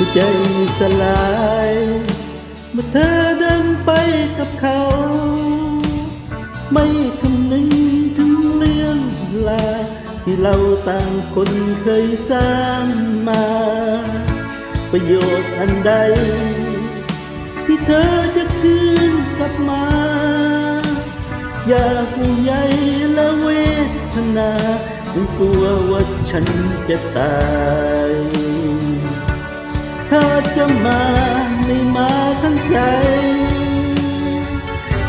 หัวใจสลายเมื่อเธอเดินไปกับเขาไม่คำนึงถึงเรื่องลาที่เราต่างคนเคยสร้างมาประโยชน์อันใดที่เธอจะคืนกลับมาอยากห่วงใยและเวทนาฉันกลัวว่าฉันจะตายถ้าจะมาไม่มาทั้งใจ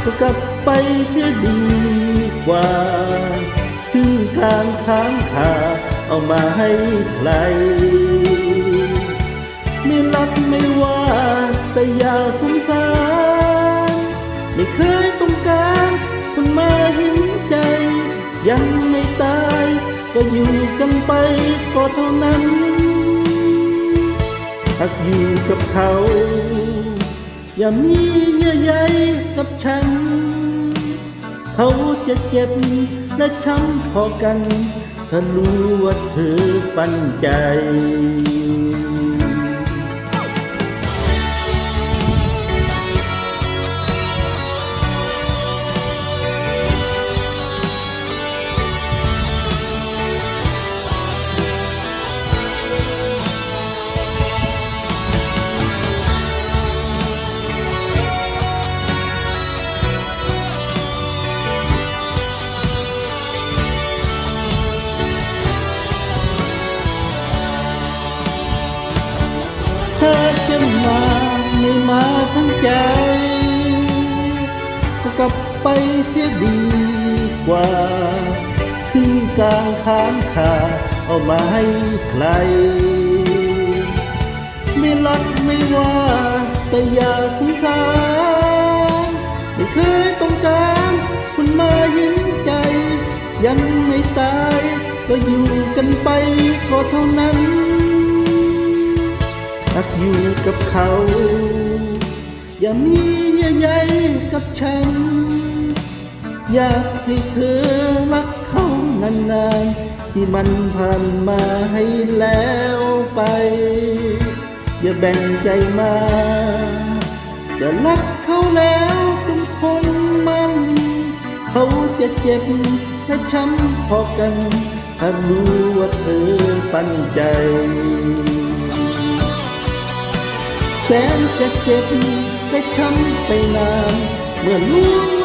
ก็กลับไปเสียดีกว่าถึงทางค้างคาเอามาให้ใครไม่รักไม่ว่าแต่อย่าสงสารไม่เคยต้องการคนมาเห็นใจยังไม่ตายก็อยู่กันไปก็เท่านั้นหากอยู่กับเขาอย่ามีเยื่อใยกับฉันเขาจะเจ็บและช้ำพอกันถ้ารู้ว่าเธอปันใจเธอจะมาไม่มาทั้งใจก็กลับไปเสียดีกว่าคืนกลางค้างคาเอามาให้ใครไม่รักไม่ว่าแต่อย่าสงสารไม่เคยต้องการคุณมายิ้มใจยังไม่ตายก็อยู่กันไปก็เท่านั้นหากอยู่กับเขาอย่ามีเยื่อใยกับฉันอยากให้เธอรักเขานานๆที่มันผ่านมาให้แล้วไปอย่าแบ่งใจมาจะรักเขาแล้วจงคงมันเขาจะเจ็บและช้ำพอกันถ้ารู้ว่าเธอปันใจแสนจะเจ็บและช้ำไปนานเมื่อรู้